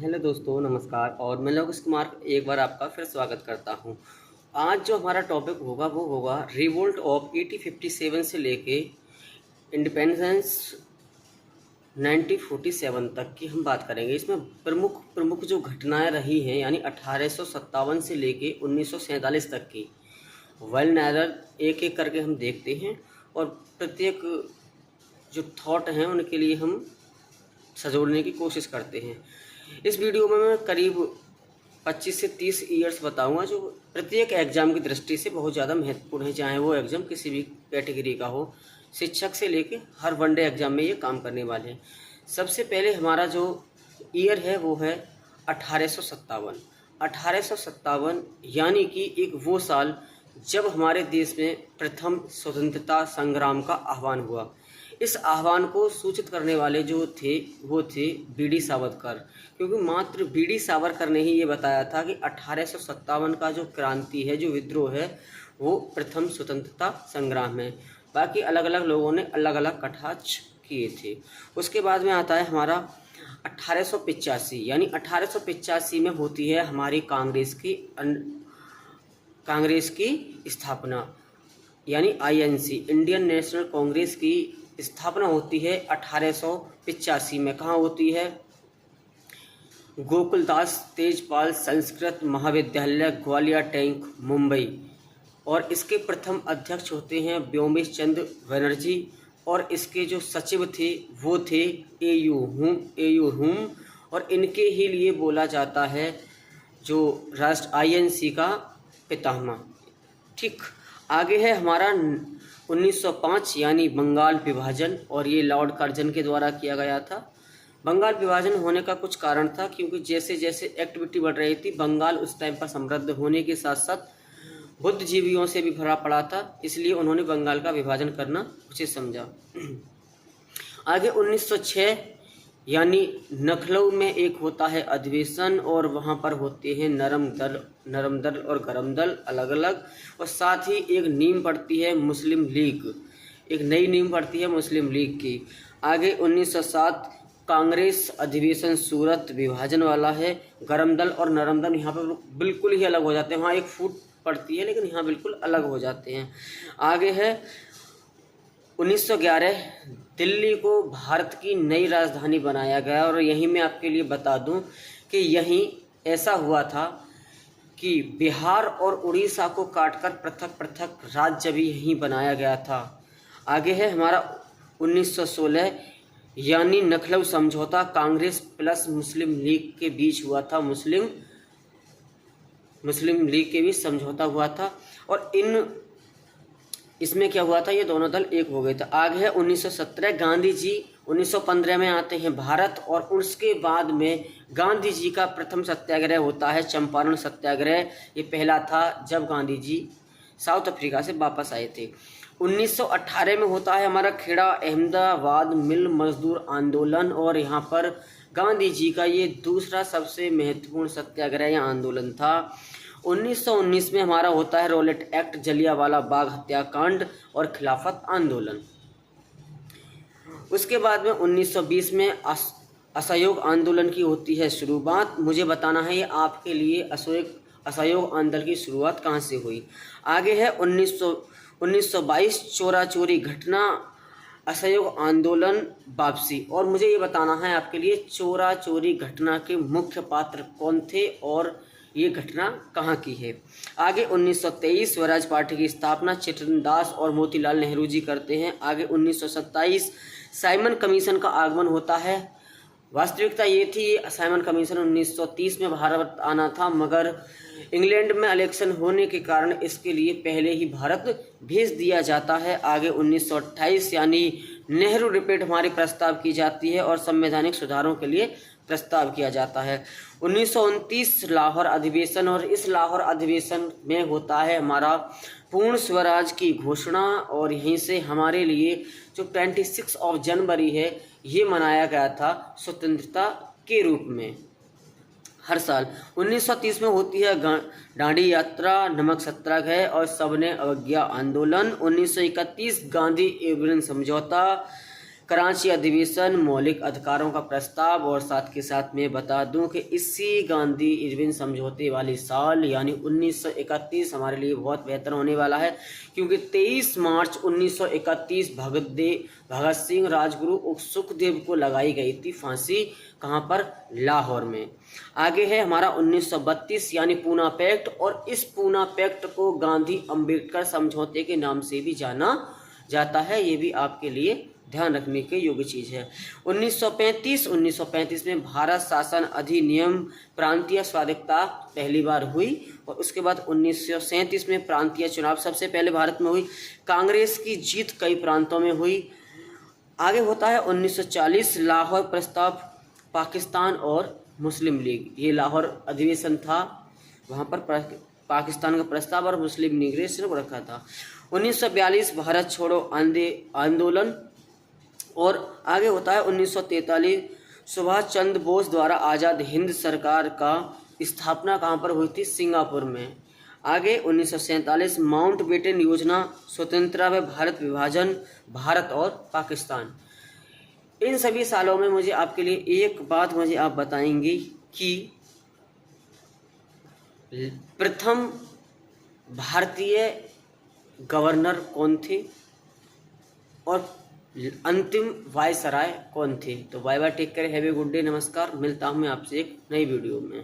Hello दोस्तों, नमस्कार। और मैं लोकेश कुमार एक बार आपका फिर स्वागत करता हूं। आज जो हमारा टॉपिक होगा वो होगा रिवोल्ट ऑफ 1857 से लेके इंडिपेंडेंस 1947 तक की हम बात करेंगे। इसमें प्रमुख प्रमुख जो घटनाएं रही हैं, यानी 1857 से लेके 1947 तक की वेल नैदर एक एक करके हम देखते हैं और प्रत्येक जो थॉट हैं उनके लिए हम सजोड़ने की कोशिश करते हैं। इस वीडियो में मैं करीब 25 से 30 ईयर्स बताऊंगा जो प्रत्येक एग्ज़ाम की दृष्टि से बहुत ज़्यादा महत्वपूर्ण है, चाहे वो एग्ज़ाम किसी भी कैटेगरी का हो, शिक्षक से लेके हर वनडे एग्ज़ाम में ये काम करने वाले हैं। सबसे पहले हमारा जो ईयर है वो है 1857। 1857 यानी कि एक वो साल जब हमारे देश में प्रथम स्वतंत्रता संग्राम का आह्वान हुआ। इस आह्वान को सूचित करने वाले जो थे वो थे बीडी सावरकर, क्योंकि मात्र बीडी सावरकर ने ही ये बताया था कि 1857 का जो क्रांति है, जो विद्रोह है, वो प्रथम स्वतंत्रता संग्राम है। बाकी अलग अलग लोगों ने अलग अलग कटाक्ष किए थे। उसके बाद में आता है हमारा 1885, यानी 1885 में होती है हमारी कांग्रेस की स्थापना, यानी आईएनसी, इंडियन नेशनल कांग्रेस की स्थापना होती है 1885 में। कहाँ होती है? गोकुलदास तेजपाल संस्कृत महाविद्यालय, ग्वालियर टैंक, मुंबई। और इसके प्रथम अध्यक्ष होते हैं व्योमेश चंद्र बनर्जी, और इसके जो सचिव थे वो थे एयू हुम, और इनके ही लिए बोला जाता है जो राष्ट्र आईएनसी का पितामह। ठीक, आगे है हमारा 1905, यानी बंगाल विभाजन, और ये लॉर्ड कर्जन के द्वारा किया गया था। बंगाल विभाजन होने का कुछ कारण था, क्योंकि जैसे जैसे एक्टिविटी बढ़ रही थी, बंगाल उस टाइम पर समृद्ध होने के साथ साथ बुद्धिजीवियों से भी भरा पड़ा था, इसलिए उन्होंने बंगाल का विभाजन करना उचित समझा। आगे 1906, यानी लखनऊ में एक होता है अधिवेशन, और वहाँ पर होते हैं नरम दल और गरम दल अलग अलग, और साथ ही एक नींव पड़ती है मुस्लिम लीग, एक नई नींव पड़ती है मुस्लिम लीग की। आगे 1907 कांग्रेस अधिवेशन सूरत, विभाजन वाला है। गरम दल और नरम दल यहाँ पर बिल्कुल ही अलग हो जाते हैं, वहाँ एक फूट पड़ती है लेकिन यहाँ बिल्कुल अलग हो जाते हैं। आगे है 1911, दिल्ली को भारत की नई राजधानी बनाया गया, और यहीं मैं आपके लिए बता दूं कि यहीं ऐसा हुआ था कि बिहार और उड़ीसा को काटकर पृथक पृथक राज्य भी यहीं बनाया गया था। आगे है हमारा 1916, यानी लखनऊ समझौता कांग्रेस प्लस मुस्लिम लीग के बीच हुआ था। मुस्लिम लीग के बीच समझौता हुआ था, और इसमें क्या हुआ था, ये दोनों दल एक हो गए थे। आगे है 1917, गांधी जी 1915 में आते हैं भारत, और उसके बाद में गांधी जी का प्रथम सत्याग्रह होता है चंपारण सत्याग्रह। ये पहला था जब गांधी जी साउथ अफ्रीका से वापस आए थे। 1918 में होता है हमारा खेड़ा अहमदाबाद मिल मजदूर आंदोलन, और यहाँ पर गांधी जी का ये दूसरा सबसे महत्वपूर्ण सत्याग्रह या आंदोलन था। 1919 में हमारा होता है रॉलेट एक्ट, जलियांवाला बाग हत्याकांड और खिलाफत आंदोलन। उसके बाद में 1920 में असहयोग आंदोलन की होती है शुरुआत। मुझे बताना है ये आपके लिए असहयोग आंदोलन की शुरुआत कहाँ से हुई। आगे है 1922 चोरा चोरी घटना, असहयोग आंदोलन, वापसी। और मुझे ये बताना है आपके लिए चोरा चोरी घटना के मुख्य पात्र कौन थे और ये घटना कहाँ की है। आगे 1923 स्वराज पार्टी की स्थापना चित्रदास और मोतीलाल नेहरू जी करते हैं। आगे 1927 साइमन कमीशन का आगमन होता है। वास्तविकता ये थी साइमन कमीशन 1930 में भारत आना था, मगर इंग्लैंड में इलेक्शन होने के कारण इसके लिए पहले ही भारत भेज दिया जाता है। आगे 1928, यानी नेहरू रिपोर्ट हमारी प्रस्ताव की जाती है और संवैधानिक सुधारों के लिए प्रस्ताव किया जाता है। 1929 लाहौर अधिवेशन, और इस लाहौर अधिवेशन में होता है हमारा पूर्ण स्वराज की घोषणा, और यहीं से हमारे लिए जो 26 जनवरी है ये मनाया गया था स्वतंत्रता के रूप में हर साल। 1930 में होती है दांडी यात्रा, नमक सत्याग्रह और सबने अवज्ञा आंदोलन। 1931 गांधी एवरेन समझौता, कराची अधिवेशन, मौलिक अधिकारों का प्रस्ताव, और साथ के साथ मैं बता दूं कि इसी गांधी इरविन समझौते वाली साल यानी 1931 हमारे लिए बहुत बेहतर होने वाला है, क्योंकि 23 मार्च 1931 भगत सिंह, राजगुरु और सुखदेव को लगाई गई थी फांसी। कहाँ पर? लाहौर में। आगे है हमारा 1932 यानी पूना पैक्ट, और इस पूना पैक्ट को गांधी अम्बेडकर समझौते के नाम से भी जाना जाता है। ये भी आपके लिए ध्यान रखने के योग्य चीज है। 1935 में भारत शासन अधिनियम प्रांतीय स्वायत्तता पहली बार हुई, और उसके बाद 1937 में प्रांतीय चुनाव सबसे पहले भारत में हुई। कांग्रेस की जीत कई प्रांतों में हुई। आगे होता है 1940 लाहौर प्रस्ताव, पाकिस्तान और मुस्लिम लीग। ये लाहौर अधिवेशन था, वहाँ पर पाकिस्तान का प्रस्ताव और मुस्लिम लीग ने सिर्फ रखा था। 1942 भारत छोड़ो आंदोलन, और आगे होता है 1943 सुभाष चंद्र बोस द्वारा आज़ाद हिंद सरकार का स्थापना कहाँ पर हुई थी? सिंगापुर में। आगे 1947 माउंटबेटन योजना, स्वतंत्रता व भारत विभाजन, भारत और पाकिस्तान। इन सभी सालों में मुझे आपके लिए एक बात मुझे आप बताएंगे कि प्रथम भारतीय गवर्नर कौन थे और अंतिम वायसराय कौन थे। तो bye bye, take care, have a good day, नमस्कार। मिलता हूँ मैं आपसे एक नई वीडियो में।